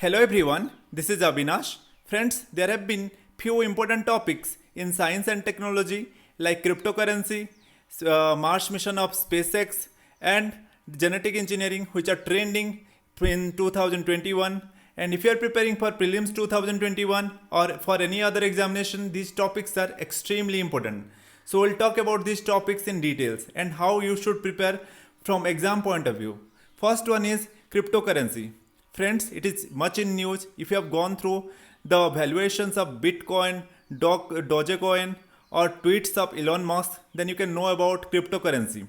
Hello everyone, this is Abhinash. Friends, there have been few important topics in science and technology like cryptocurrency, Mars mission of SpaceX, and genetic engineering, which are trending in 2021. And if you are preparing for prelims 2021 or for any other examination, these topics are extremely important. So we'll talk about these topics in details and how you should prepare from exam point of view. First one is cryptocurrency. Friends, it is much in news. If you have gone through the valuations of Bitcoin, Dogecoin, or tweets of Elon Musk, then you can know about cryptocurrency.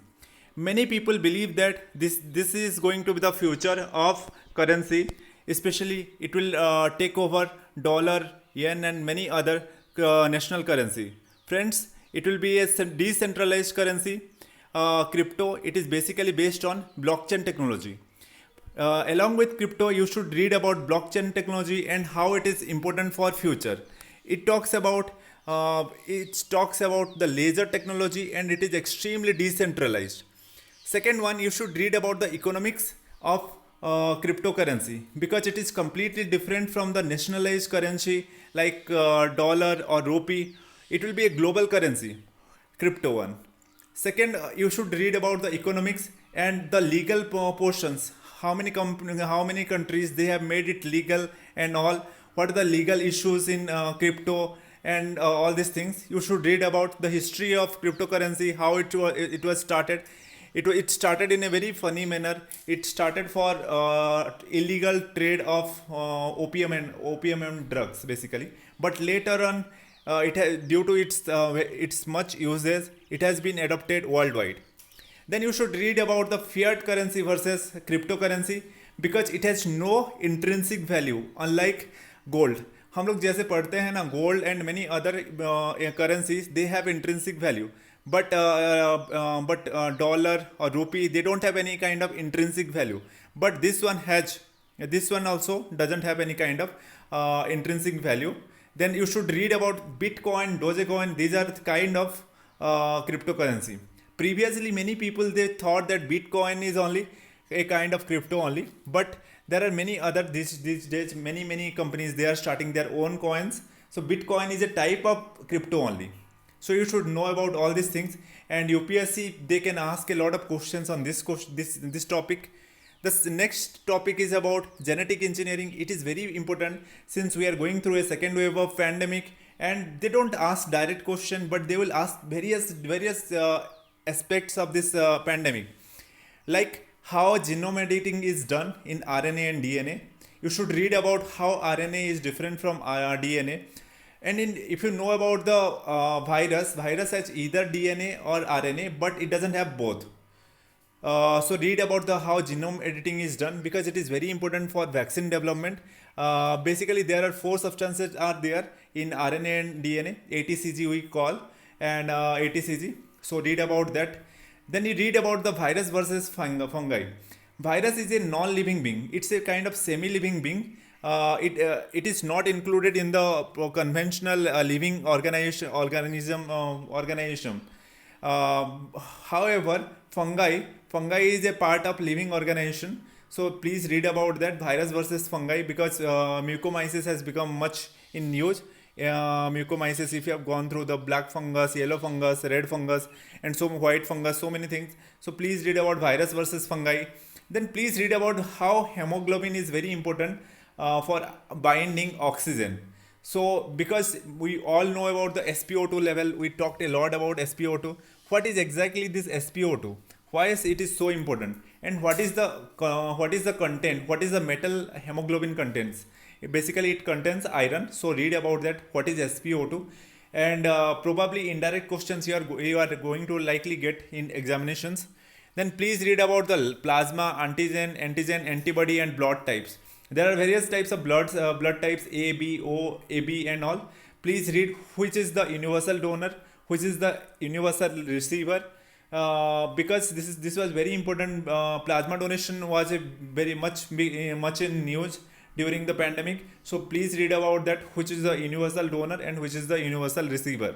Many people believe that this is going to be the future of currency, especially it will take over dollar, yen, and many other national currency. Friends, it will be a decentralized currency. Crypto, it is basically based on blockchain technology. Along with crypto, you should read about blockchain technology and how it is important for future. It talks about the laser technology, and it is extremely decentralized. Second one, you should read about the economics of cryptocurrency, because it is completely different from the nationalized currency like dollar or rupee. It will be a global currency, crypto one. Second, you should read about the economics and the legal portions. How many countries they have made it legal and all. What are the legal issues in crypto and all these things. You should read about the history of cryptocurrency, how it was started. It started in a very funny manner. It started for illegal trade of opium and drugs basically. But later on, due to its much uses, it has been adopted worldwide. Then you should read about the fiat currency versus cryptocurrency, because it has no intrinsic value unlike gold. हम लोग जैसे पढ़ते हैं ना, gold and many other currencies, they have intrinsic value, but dollar or rupee, they don't have any kind of intrinsic value. But this one also doesn't have any kind of intrinsic value. Then you should read about Bitcoin, Dogecoin. These are the kind of cryptocurrency. Previously, many people they thought that Bitcoin is only a kind of crypto only, but there are many other these days. Many companies they are starting their own coins. So Bitcoin is a type of crypto only. So you should know about all these things. And UPSC they can ask a lot of questions on this topic. The next topic is about genetic engineering. It is very important since we are going through a second wave of pandemic, and they don't ask direct question, but they will ask various aspects of this pandemic, like how genome editing is done in RNA and DNA. You should read about how RNA is different from DNA. And if you know about the virus has either DNA or RNA, but it doesn't have both. So read about the how genome editing is done, because it is very important for vaccine development. Basically, there are four substances are there in RNA and DNA. ATCG we call, and ATCG. So read about that. Then you read about the virus versus fungi. Virus is a non-living being. It's a kind of semi-living being. It is not included in the conventional living organism. However, fungi is a part of living organization. So please read about that virus versus fungi, because mucormycosis has become much in news. Mucormycosis, if you have gone through the black fungus, yellow fungus, red fungus, and so white fungus, so many things. So please read about virus versus fungi. Then please read about how hemoglobin is very important for binding oxygen. So because we all know about the SpO2 level, we talked a lot about SpO2. What is exactly this SpO2? Why is it is so important? And what is the content? What is the metal hemoglobin contains? Basically, it contains iron. So read about that. What is SpO2? And probably indirect questions you are going to likely get in examinations. Then please read about the plasma, antigen, antibody, and blood types. There are various types of blood types, A, B, O, AB, and all. Please read which is the universal donor, which is the universal receiver. Because this was very important. Plasma donation was a very much in news during the pandemic. So please read about that, which is the universal donor and which is the universal receiver.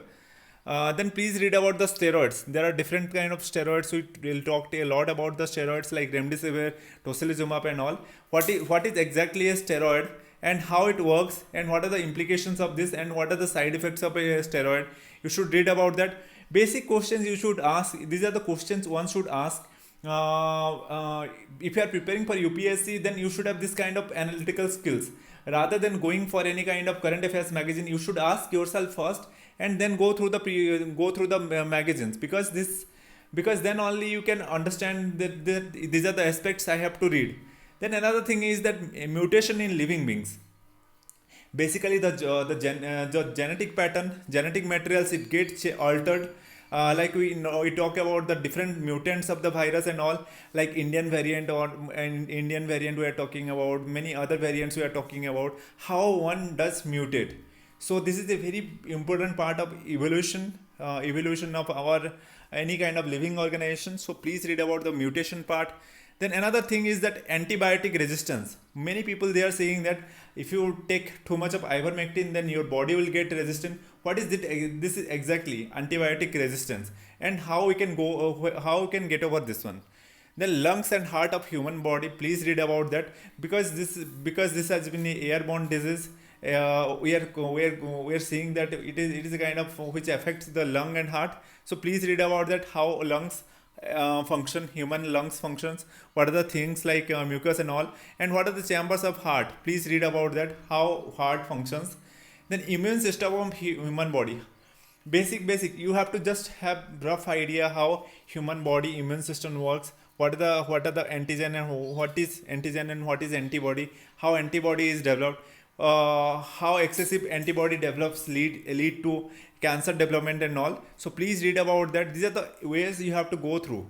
Then please read about the steroids. There are different kind of steroids. We will talk a lot about the steroids like remdesivir, tocilizumab, and all. What is exactly a steroid? and how it works and what are the implications of this and what are the side effects of a steroid. You should read about that. Basic questions you should ask. These are the questions one should ask. If you are preparing for UPSC, then you should have this kind of analytical skills. Rather than going for any kind of current affairs magazine, you should ask yourself first and then go through the magazines, because then only you can understand that these are the aspects I have to read. Then another thing is that mutation in living beings. Basically the genetic pattern, genetic materials, it gets altered. Like we talk about the different mutants of the virus and all, like Indian variant, we are talking about many other variants we are talking about, how one does mutate. So this is a very important part of evolution of our any kind of living organization. So please read about the mutation part. Then another thing is that antibiotic resistance. Many people, they are saying that if you take too much of ivermectin, then your body will get resistant. What is it? This is exactly antibiotic resistance, and how we can how we can get over this one. Then lungs and heart of human body. Please read about that, because this has been an airborne disease. We are seeing that it is a kind of which affects the lung and heart. So please read about that, how lungs function, human lungs functions, what are the things like mucus and all, and what are the chambers of heart. Please read about that, how heart functions. Then immune system of human body. Basic you have to just have rough idea how human body immune system works. What are the antigen and what is antigen and what is antibody, how antibody is developed, how excessive antibody develops lead to cancer development and all. So please read about that. These are the ways you have to go through.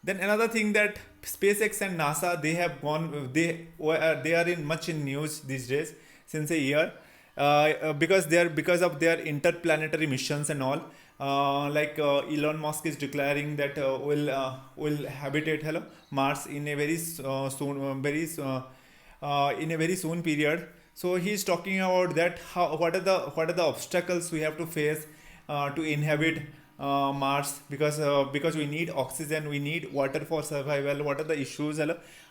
Then another thing, that SpaceX and NASA, they are in much in news these days since a year, because of their interplanetary missions and all. Elon Musk is declaring that will habitate Mars in a very in a very soon period. So he is talking about that, what are the obstacles we have to face to inhabit Mars, because we need oxygen, we need water for survival. What are the issues?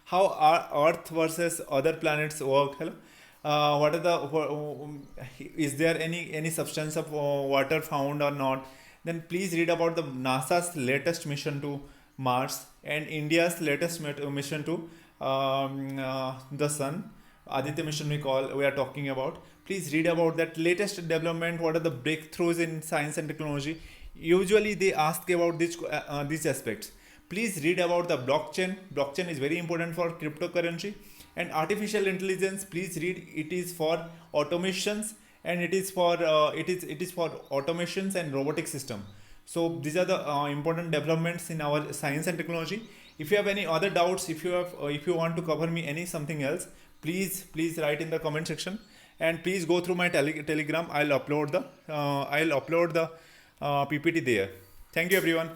How our Earth versus other planets work? What are is there any substance of water found or not? Then please read about the NASA's latest mission to Mars and India's latest mission to the Sun. Aditya mission we are talking about. Please read about that latest development. What are the breakthroughs in science and technology? Usually they ask about these aspects. Please read about the blockchain. Blockchain is very important for cryptocurrency. And artificial intelligence, please read. It is for automations, and it is for automations and robotic system. So these are the important developments in our science and technology. If you have any other doubts, if you want to cover me any something else, please write in the comment section, and please go through my telegram. I'll upload the PPT there. Thank you everyone.